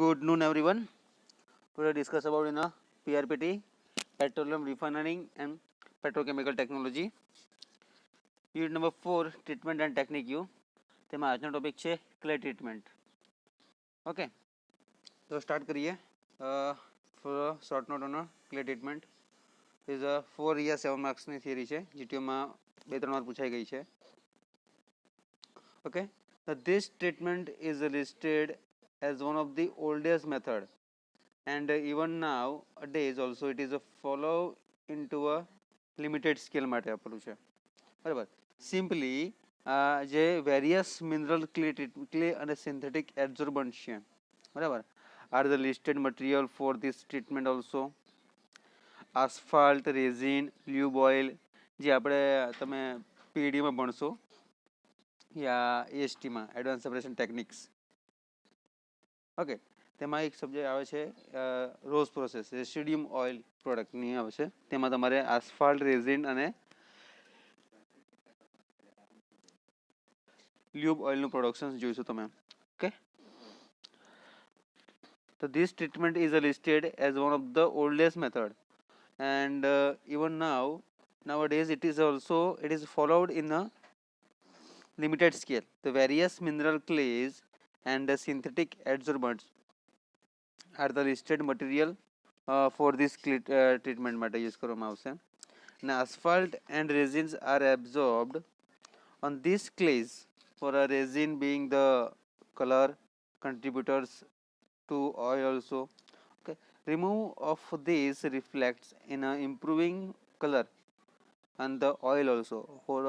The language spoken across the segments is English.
Good noon, everyone. Today discuss about PRPT, petroleum refining and petrochemical technology. Unit number 4, treatment and technique U. તેમાં આજનો topic છે clay treatment. Okay, તો start કરીએ. For short note on clay treatment is 4 યા 7 માર્ક્સની theory છે. જીટીઓમાં 2-3 વાર પૂછાઈ ગઈ છે. Okay, this treatment is listed as one of the oldest method, and even nowadays also it is a follow into a limited scale માટે આપેલું છે. બરાબર. સિમ્પલી જે વેરિયસ મિનરલ ક્લે અને સિન્થેટિક એબ્ઝોર્બન્ટ છે, બરાબર, are the listed material for this treatment also. Asphalt, resin, lube oil, જે આપણે તમે પીડીમાં ભણશો યા એએસટીમાં એડવાન્સ સેપરેશન ટેકનિક્સ. ઓકે, તેમાં એક સબ્જેક્ટ આવે છે રોઝ પ્રોસેસ, રેસિડિયમ ઓઇલ પ્રોડક્ટની આવે છે. તેમાં તમારે આસ્ફાલ્ટ, રેઝિન અને લ્યુબ ઓઇલનું પ્રોડક્શન જોઈશું તમે. Okay, so this treatment is listed as one of the oldest method, and even nowadays it is followed in a limited scale. The various mineral clays and the synthetic adsorbents are the listed material for this treatment માટે use કરવામાં આવશે. અને asphalt and resins are absorbed on these clays, for a resin being the color contributors to oil also. Okay, remove of this reflects in a improving color and the oil also. For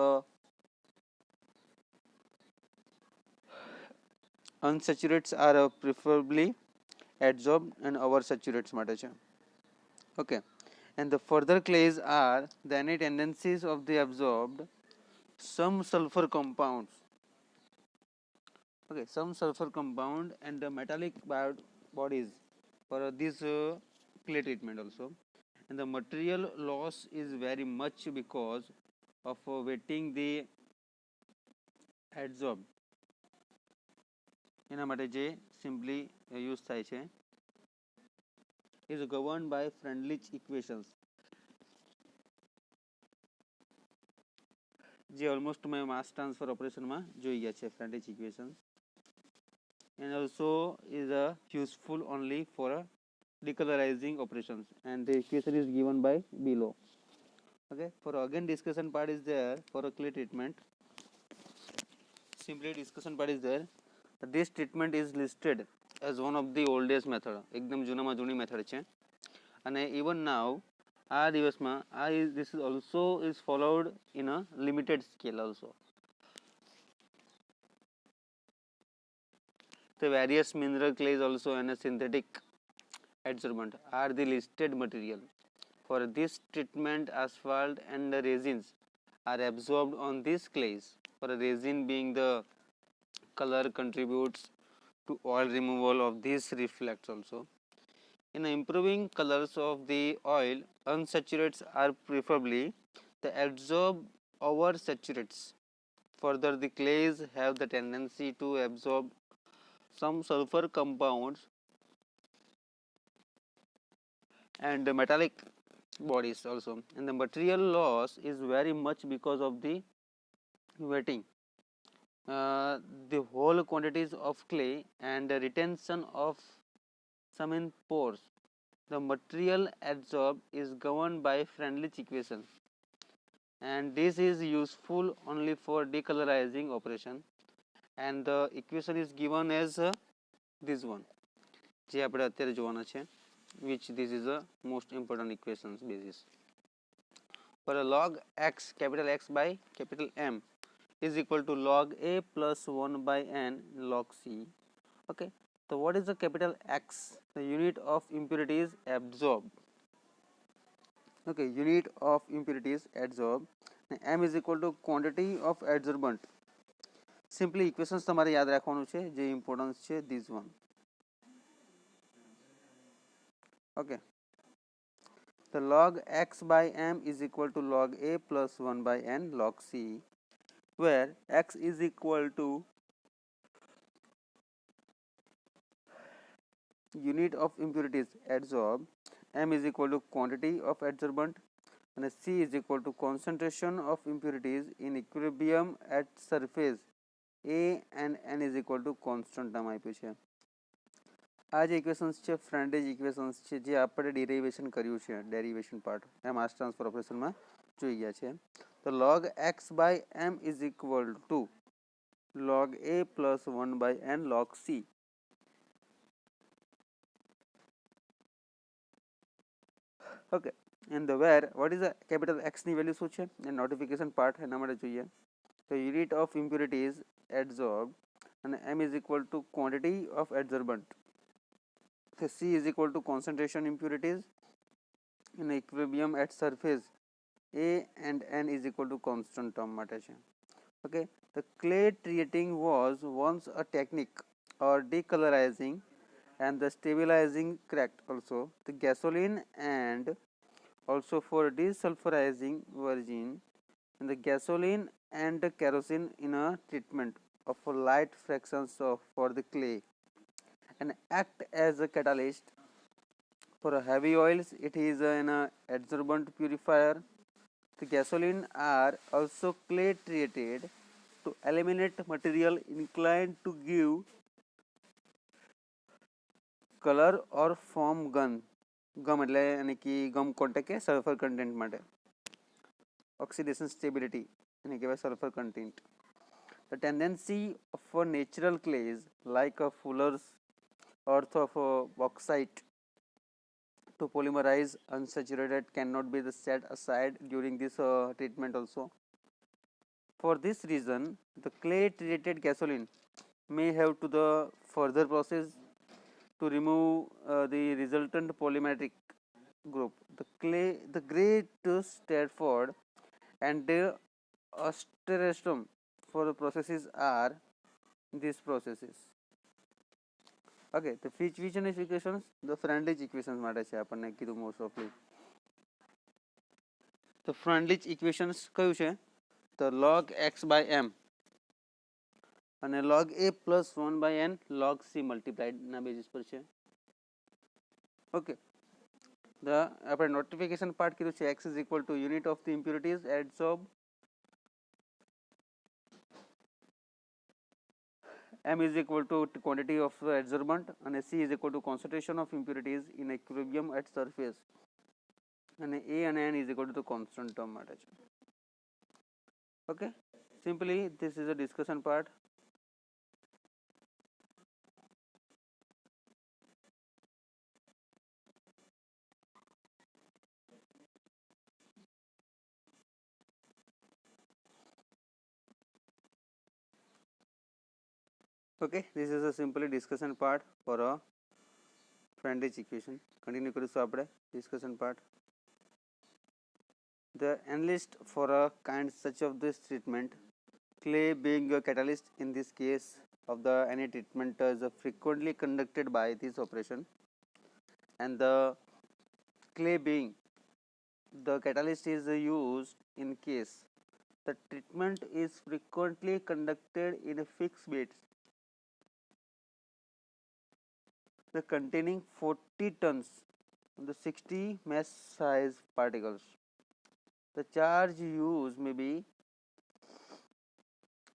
unsaturates are preferably adsorbed and oversaturates માટે છે. Okay, and the further clays are the any tendencies of the absorbed some sulfur compounds. Okay, some sulfur compound and the metallic bodies for this clay treatment also. And the material loss is very much because of wetting the adsorb. એના માટે જે simply use થાય છે is governed by Freundlich equations, જે almost મેં માસ transfer ઓપરેશનમાં જોઈ ગયા છે Freundlich equations, and also is useful only for decolorizing operations, and the equation is given by below. Okay, for again discussion part is there for a clay treatment. Simply discussion part is there. This treatment is listed as one of the oldest method. એકદમ જૂનામાં જૂની method છે. અને even now આ દિવસમાં this is also is followed in a limited scale also. The various mineral clays also and a synthetic adsorbent are the listed material. For this treatment, asphalt and the resins are absorbed on these clays. For a resin being the color contributes to oil removal of these reflects also. In improving colors of the oil, unsaturates are preferably the adsorb over saturates. Further, the clays have the tendency to absorb some sulfur compounds and the metallic bodies also, and the material loss is very much because of the wetting. The whole quantities of clay and the retention of some in pores. The material adsorbed is governed by Freundlich equation, and this is useful only for decolorizing operation, and the equation is given as this one, જે આપણે અત્યારે જોવાના છે, which this is a most important equations basis. For a log x, capital X by capital M is equal to log A plus 1 by n log C. Okay, so what is the capital X? The unit of impurity is absorbed. Okay, unit of impurity is adsorbed. M is equal to quantity of adsorbent. Simply equations તમારે યાદ રાખવાનું છે, જે importance છે this one. Okay, the log x by m is equal to log a plus 1 by n log c, where x is equal to unit of impurities adsorbed, m is equal to quantity of adsorbent, and C is equal to concentration of impurities in equilibrium at surface. A and N is equal to constant term આપ્યું છે. આ જે equations છે ફ્રેન્ડેજ equations છે જે આપણે derivation કર્યું છે ડેરિવેશન પાર્ટ એ માસ ટ્રાન્સફર ઓપરેશનમાં જોઈ ગયા છે. તો log x by m is equal to log a plus 1 by n log c. Okay and the where what is the capital X ની વેલ્યુ શું છે એ નોટિફિકેશન પાર્ટ એના માટે જોઈએ. તો unit of impurities adsorbed and m is equal to quantity of adsorbent. So C is equal to concentration impurities in equilibrium at surface. A and N is equal to constant term માટે છે. Okay, the clay treating was once a technique or decolorizing and the stabilizing cracked also the gasoline and also for desulfurizing virgin and the gasoline and the kerosene in a treatment of a light fractions of for the clay and act as a catalyst for heavy oils. It is an adsorbent purifier. The gasoline are also clay treated to eliminate material inclined to give color or form gum એટલે એને કે ગમ contact કે sulphur content માટે oxidation stability એને કહેવાય sulphur content. The tendency of a natural clays like a fuller's earth of bauxite to polymerize unsaturated cannot be set aside during this treatment also. For this reason, the clay treated gasoline may have to the further process to remove the resultant polymeric group. The great Stratford and the Osterestum for the processes are these processes. Okay, the which equations the Freundlich equations માટે છે આપણને કીધું most often. The Freundlich equations કયું છે તો log x by m અને log a plus 1 by n log c multiplied ના basis પર છે. ઓકે, આપણે નોટિફિકેશન પાર્ટ કીધું છે x is equal to unit of the impurities adsorbed, m is equal to quantity of adsorbent and c is equal to concentration of impurities in equilibrium at surface and a and n is equal to the constant term માટે છે. Okay, simply this is a discussion part. Okay, this is a simply discussion part for a Freundlich equation. Continue કરીશું આપણે discussion part. The analyst for a kind such of this treatment, clay being a catalyst in this case of the any treatment is frequently conducted by this operation, and the clay being the catalyst is used in case the treatment is frequently conducted in a fixed beds the containing 40 tons of the 60 mass size particles. The charge used may be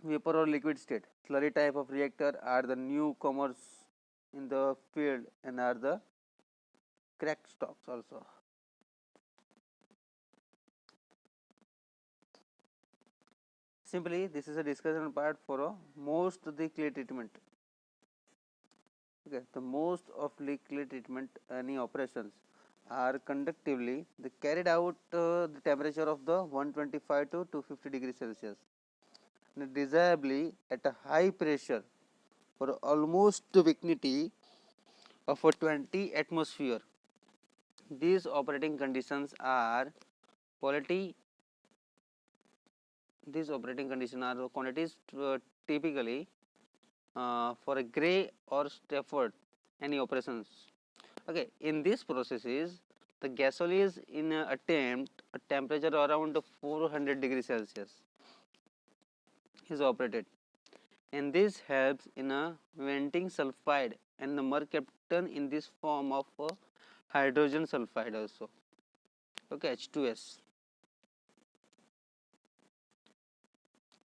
vapor or liquid state. Slurry type of reactor are the newcomers in the field and are the crack stocks also. Simply, this is a discussion part for most of the clay treatment. Okay, the most of the clay treatment any operations are conductively they carried out the temperature of the 125 to 250 degrees Celsius and desirably at a high pressure for almost the vicinity of a 20 atmosphere. These operating conditions are quality. These operating conditions are quantities typically for a gray or Stafford any operations. Okay, in these processes the gasoline is in attempt a temperature around 400 degrees Celsius is operated and this helps in venting sulfide and the mercaptan in this form of hydrogen sulfide also. Okay, H2S.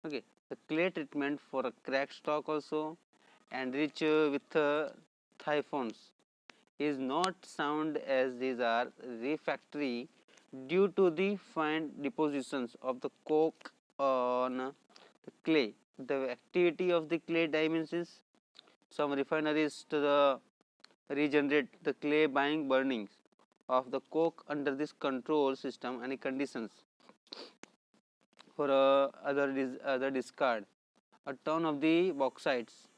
Okay, the clay treatment for a cracked stock also and rich with typhons is not sound as these are refractory due to the fine depositions of the coke on the clay. The activity of the clay diminishes. Some refineries to the regenerate the clay by burnings of the coke under this control system and conditions for other discard. A ton of the bauxites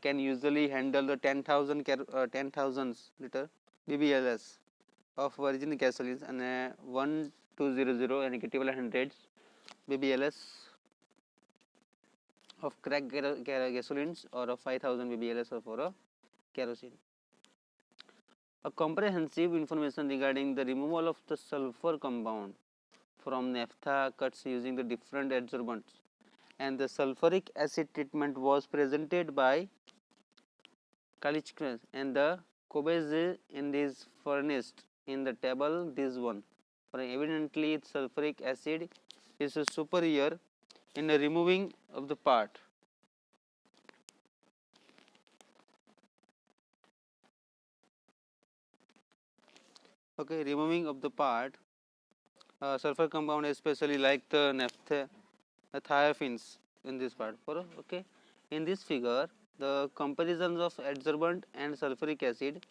can usually handle the 10,000 liter BBLS of virgin gasoline and 1200 and equivalent hundreds BBLS of cracked gasolines or a 5,000 BBLS for a kerosene. A comprehensive information regarding the removal of the sulfur compound from naphtha cuts using the different adsorbents and the sulfuric acid treatment was presented by Kalichkres and the Kobese in this furnished in the table this one. For evidently sulfuric acid is superior in the removing of the part. Okay, removing of the part, sulfur compound especially like the naphtha, thiophene in this part. For okay, in this figure, the comparisons of adsorbent and sulfuric acid.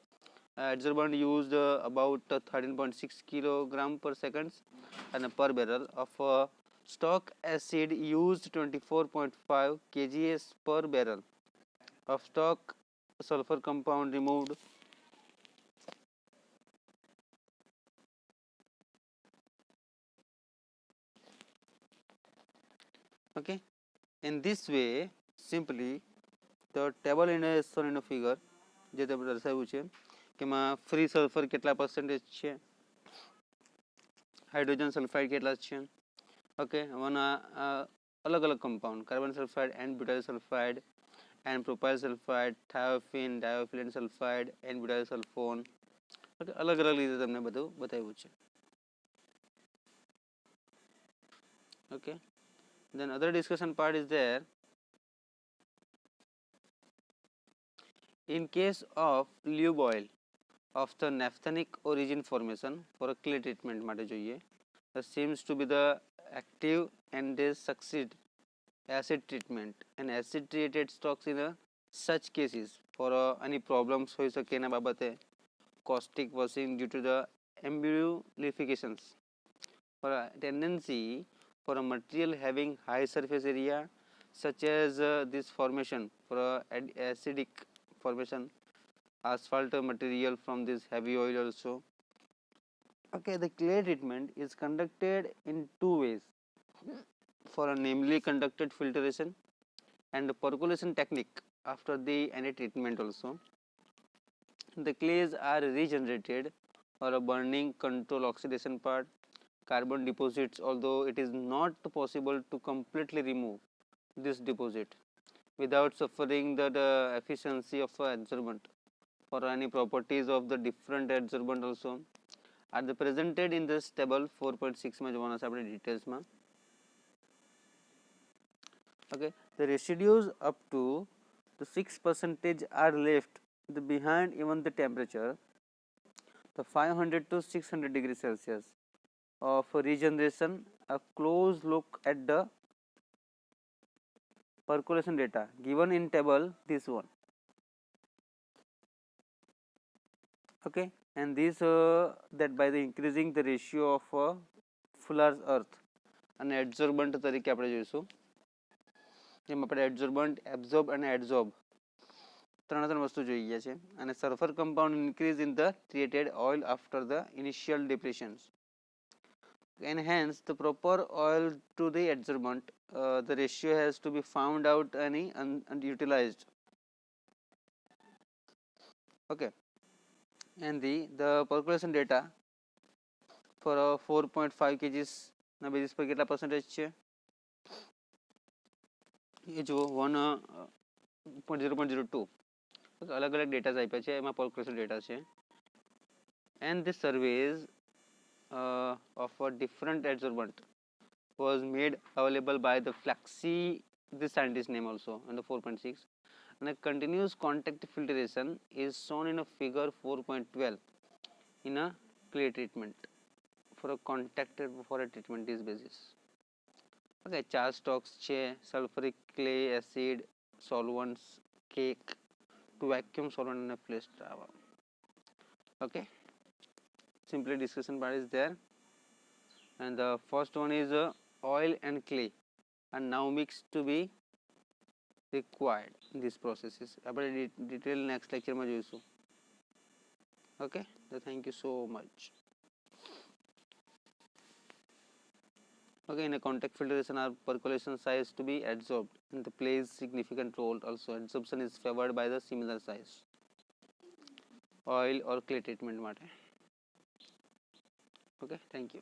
Adsorbent used about 13.6 kilogram per second and per barrel of stock acid used 24.5 kgs per barrel of stock sulfur compound removed. Okay, in this way simply the table in a shown in a figure જે આપણે દર્શાવ્યું છે કે માં free sulphur કેટલા percentage છે, hydrogen sulphide કેટલા છે. ઓકે, આમાંના અલગ અલગ compound carbon sulphide and butyl sulphide and propyl sulphide thiophene diophylene sulphide and butyl sulphone. Okay, અલગ અલગ રીતે તમને બધું બતાવ્યું છે. Okay, then other discussion part is there. In case of lube oil of the naphthenic origin formation for a clay treatment માટે જોઈએ, that seems to be the active and they succeed acid treatment and acid treated stocks in such cases for any problems હોઈ શકે એના બાબતે caustic washing due to the emulsifications for a tendency for a material having high surface area such as this formation for acidic formation asphalt material from this heavy oil also. Okay, the clay treatment is conducted in two ways for a namely conducted filtration and percolation technique after the any treatment also. The clays are regenerated for a burning control oxidation part carbon deposits, although it is not possible to completely remove this deposit without suffering the efficiency of adsorbent for any properties of the different adsorbent also are the presented in this table 4.6 માં જોવાના છે આપણે ડિટેલ્સમાં. Okay, the residues up to the 6% are left behind even the temperature the 500 to 600 degrees Celsius of regeneration. A close look at the percolation data given in table this one. Okay, and this that by the increasing the ratio of Fuller's earth અને adsorbent તરીકે આપણે જોઈશું જેમ આપણે adsorbent absorb અને adsorb ત્રણ વસ્તુ જોઈ ગયા છે અને sulphur compound increase in the treated oil after the initial depressions and hence the proper oil to the adsorbent the ratio has to be found out any unutilized. Okay, and the percolation data for 4.5 kgs ના basis પર કેટલા percentage છે એ જુઓ 1.0.02 अलग अलग data આપ્યા છે, એમાં પરક્યુલેશન ડેટા છે. And this surveys of a different adsorbent was made available by the Flexi, this scientist name also, and the 4.6. And a continuous contact filtration is shown in a figure 4.12 in a clay treatment for a treatment this basis. Okay, ચાર stocks છે, sulphuric clay acid, solvents, cake, to vacuum solvent and a flash travel. Okay, simply discussion part is there, and the first one is oil and clay are now mixed to be required in this processes. આપણે detail next lecture માં જોઈશું. Okay, so thank you so much. Okay, in a contact filtration our percolation size to be adsorbed and the plays significant role also. Adsorption is favored by the similar size oil or clay treatment માટે. Okay, thank you.